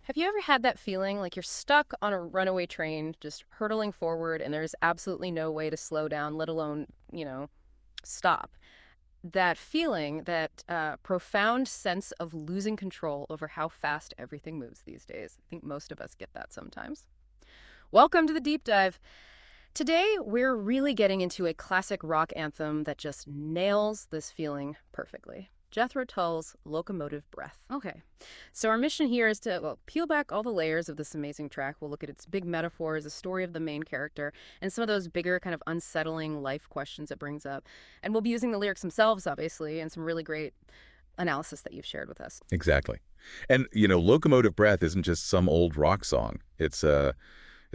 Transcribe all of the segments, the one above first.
Have you ever had that feeling like you're stuck on a runaway train, just hurtling forward, and there's absolutely no way to slow down, let alone, stop? That feeling, that profound sense of losing control over how fast everything moves these days. I think most of us get that sometimes. Welcome to the deep dive. Today, we're really getting into a classic rock anthem that just nails this feeling perfectly. Jethro Tull's Locomotive Breath. Okay, so our mission here is to, well, peel back all the layers of this amazing track. We'll look at its big metaphors, the story of the main character, and some of those bigger kind of unsettling life questions it brings up. And we'll be using the lyrics themselves, obviously, and some really great analysis that you've shared with us. Exactly. And, Locomotive Breath isn't just some old rock song. It's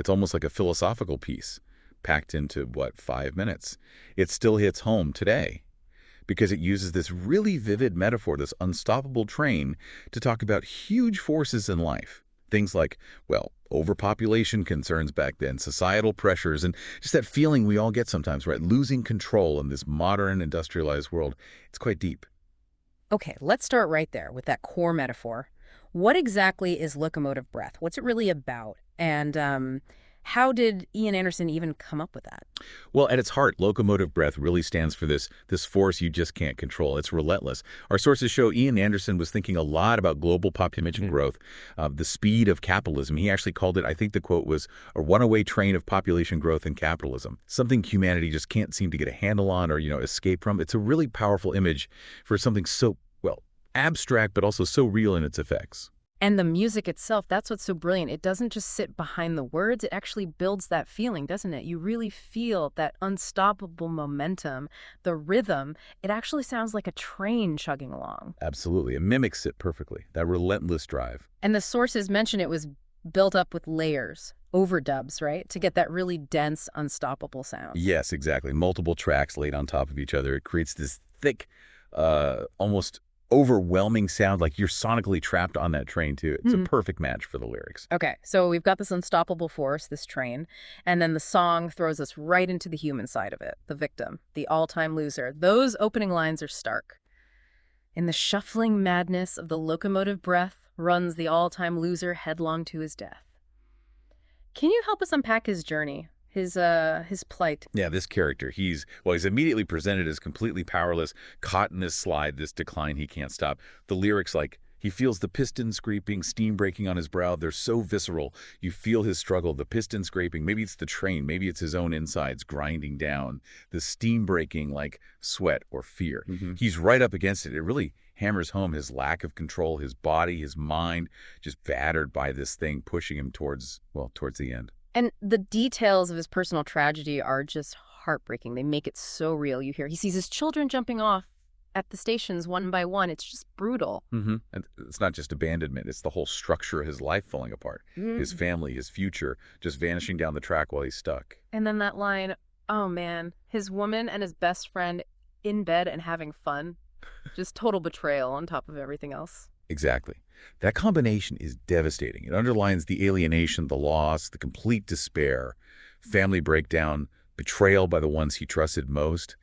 almost like a philosophical piece packed into, 5 minutes. It still hits home today because it uses this really vivid metaphor, this unstoppable train, to talk about huge forces in life. Things like, overpopulation concerns back then, societal pressures, and just that feeling we all get sometimes, right? Losing control in this modern industrialized world. It's quite deep. Okay, let's start right there with that core metaphor. What exactly is locomotive breath? What's it really about? And how did Ian Anderson even come up with that? Well, at its heart, locomotive breath really stands for this force you just can't control. It's relentless. Our sources show Ian Anderson was thinking a lot about global population growth, the speed of capitalism. He actually called it, I think the quote was, a runaway train of population growth and capitalism, something humanity just can't seem to get a handle on or, escape from. It's a really powerful image for something so, abstract, but also so real in its effects. And the music itself, that's what's so brilliant. It doesn't just sit behind the words, it actually builds that feeling, doesn't it? You really feel that unstoppable momentum, the rhythm. It actually sounds like a train chugging along. Absolutely. It mimics it perfectly, that relentless drive. And the sources mention it was built up with layers, overdubs, right? To get that really dense, unstoppable sound. Yes, exactly. Multiple tracks laid on top of each other. It creates this thick, almost overwhelming sound, like you're sonically trapped on that train, too. It's a perfect match for the lyrics. Okay, so we've got this unstoppable force, this train, and then the song throws us right into the human side of it, the victim, the all-time loser. Those opening lines are stark. In the shuffling madness of the locomotive breath runs the all-time loser headlong to his death. Can you help us unpack his journey? His plight. Yeah, this character, he's immediately presented as completely powerless, caught in this slide, this decline he can't stop. The lyrics, like, he feels the piston scraping, steam breaking on his brow. They're so visceral. You feel his struggle, the piston scraping. Maybe it's the train. Maybe it's his own insides grinding down. The steam breaking like sweat or fear. He's right up against it. It really hammers home his lack of control, his body, his mind, just battered by this thing pushing him towards the end. And the details of his personal tragedy are just heartbreaking. They make it so real. You hear he sees his children jumping off at the stations one by one. It's just brutal. And it's not just abandonment. It's the whole structure of his life falling apart. His family, his future, just vanishing down the track while he's stuck. And then that line, oh man, his woman and his best friend in bed and having fun. Just total betrayal on top of everything else. Exactly. That combination is devastating. It underlines the alienation, the loss, the complete despair, family breakdown, betrayal by the ones he trusted most.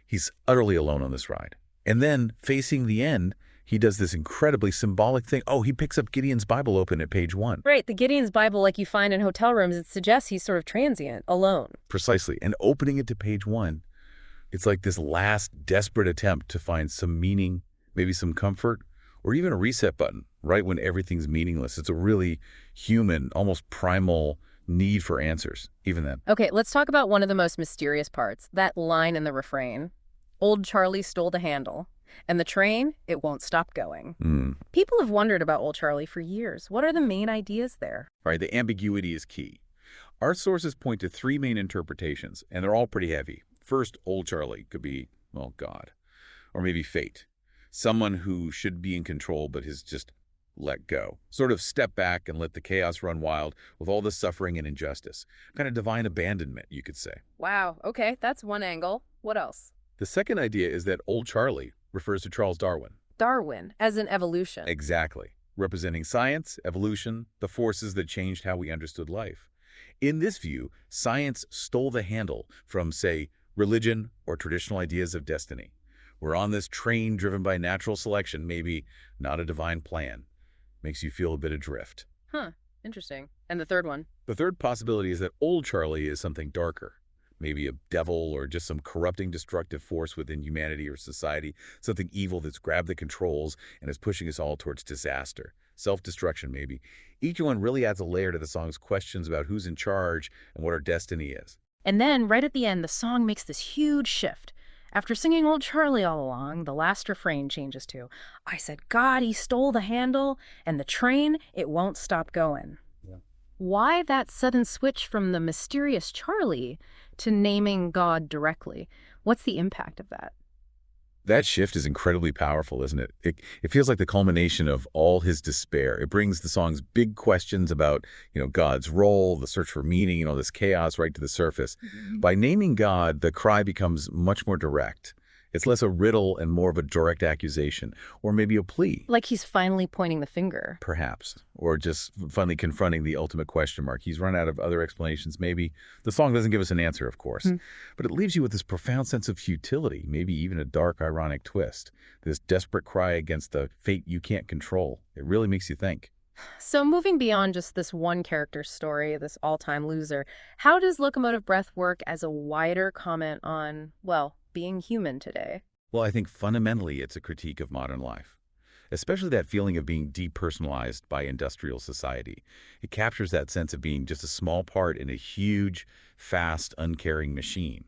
He's utterly alone on this ride. And then, facing the end, he does this incredibly symbolic thing. Oh, he picks up Gideon's Bible open at page 1. Right, the Gideon's Bible like you find in hotel rooms, it suggests he's sort of transient, alone. Precisely. And opening it to page 1, it's like this last desperate attempt to find some meaning, maybe some comfort, or even a reset button, right when everything's meaningless. It's a really human, almost primal need for answers, even then. Okay, let's talk about one of the most mysterious parts, that line in the refrain. Old Charlie stole the handle, and the train, it won't stop going. People have wondered about Old Charlie for years. What are the main ideas there? All right, the ambiguity is key. Our sources point to 3 main interpretations, and they're all pretty heavy. First, Old Charlie could be, God, or maybe fate. Someone who should be in control but has just let go. Sort of step back and let the chaos run wild with all the suffering and injustice. Kind of divine abandonment, you could say. Wow, okay, that's one angle. What else? The second idea is that Old Charlie refers to Charles Darwin. Darwin, as in evolution. Exactly. Representing science, evolution, the forces that changed how we understood life. In this view, science stole the handle from, say, religion or traditional ideas of destiny. We're on this train driven by natural selection, maybe not a divine plan. Makes you feel a bit adrift. Huh. Interesting. And the third one? The third possibility is that old Charlie is something darker, maybe a devil or just some corrupting, destructive force within humanity or society, something evil that's grabbed the controls and is pushing us all towards disaster. Self-destruction, maybe. Each one really adds a layer to the song's questions about who's in charge and what our destiny is. And then, right at the end, the song makes this huge shift. After singing Old Charlie all along, the last refrain changes to, I said, God, he stole the handle, and the train, it won't stop going. Yeah. Why that sudden switch from the mysterious Charlie to naming God directly? What's the impact of that? That shift is incredibly powerful, isn't it? It feels like the culmination of all his despair. It brings the song's big questions about, God's role, the search for meaning, this chaos right to the surface. By naming God, the cry becomes much more direct. It's less a riddle and more of a direct accusation, or maybe a plea. Like he's finally pointing the finger. Perhaps, or just finally confronting the ultimate question mark. He's run out of other explanations, maybe. The song doesn't give us an answer, of course, but it leaves you with this profound sense of futility, maybe even a dark, ironic twist. This desperate cry against the fate you can't control. It really makes you think. So moving beyond just this one character's story, this all-time loser, how does Locomotive Breath work as a wider comment on, well, being human today? Well, I think fundamentally it's a critique of modern life, especially that feeling of being depersonalized by industrial society. It captures that sense of being just a small part in a huge, fast, uncaring machine.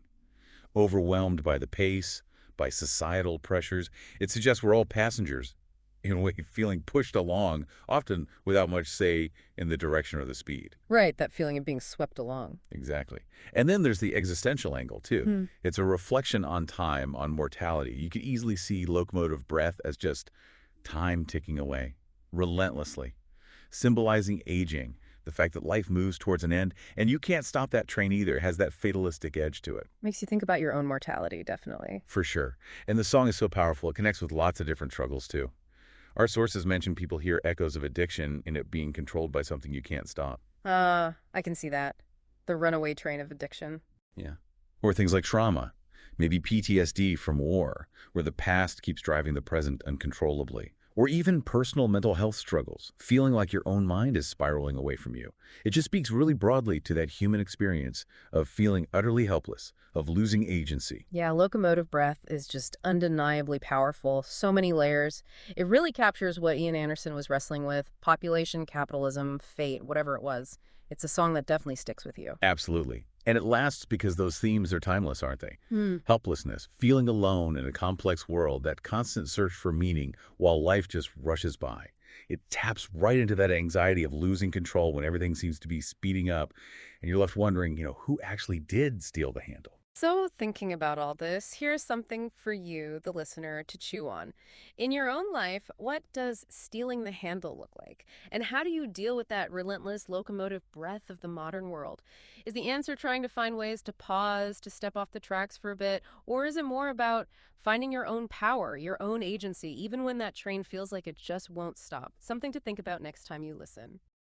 Overwhelmed by the pace, by societal pressures, it suggests we're all passengers, in a way, feeling pushed along, often without much say in the direction or the speed. Right, that feeling of being swept along. Exactly. And then there's the existential angle, too. Hmm. It's a reflection on time, on mortality. You could easily see Locomotive Breath as just time ticking away, relentlessly, symbolizing aging, the fact that life moves towards an end, and you can't stop that train either. It has that fatalistic edge to it. Makes you think about your own mortality, definitely. For sure. And the song is so powerful, it connects with lots of different struggles, too. Our sources mention people hear echoes of addiction in it being controlled by something you can't stop. I can see that. The runaway train of addiction. Yeah. Or things like trauma, maybe PTSD from war, where the past keeps driving the present uncontrollably. Or even personal mental health struggles, feeling like your own mind is spiraling away from you. It just speaks really broadly to that human experience of feeling utterly helpless, of losing agency. Yeah, Locomotive Breath is just undeniably powerful. So many layers. It really captures what Ian Anderson was wrestling with: population, capitalism, fate, whatever it was. It's a song that definitely sticks with you. Absolutely. And it lasts because those themes are timeless, aren't they? Hmm. Helplessness, feeling alone in a complex world, that constant search for meaning while life just rushes by. It taps right into that anxiety of losing control when everything seems to be speeding up, and you're left wondering, who actually did steal the handle? So, thinking about all this, here's something for you, the listener, to chew on. In your own life, what does stealing the handle look like? And how do you deal with that relentless locomotive breath of the modern world? Is the answer trying to find ways to pause, to step off the tracks for a bit? Or is it more about finding your own power, your own agency, even when that train feels like it just won't stop? Something to think about next time you listen.